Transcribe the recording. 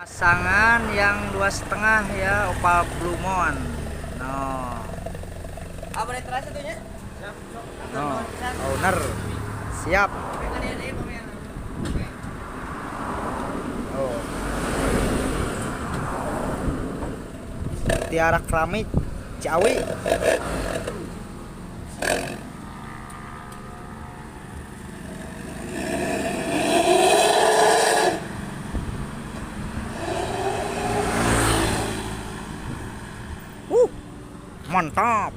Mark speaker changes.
Speaker 1: Pasangan yang 2,5 ya, opal blue moon. No.
Speaker 2: Apa nih terasa tuh ya?
Speaker 1: No. Owner. Siap. Oh. Tiara keramik Ciawi. Mantap.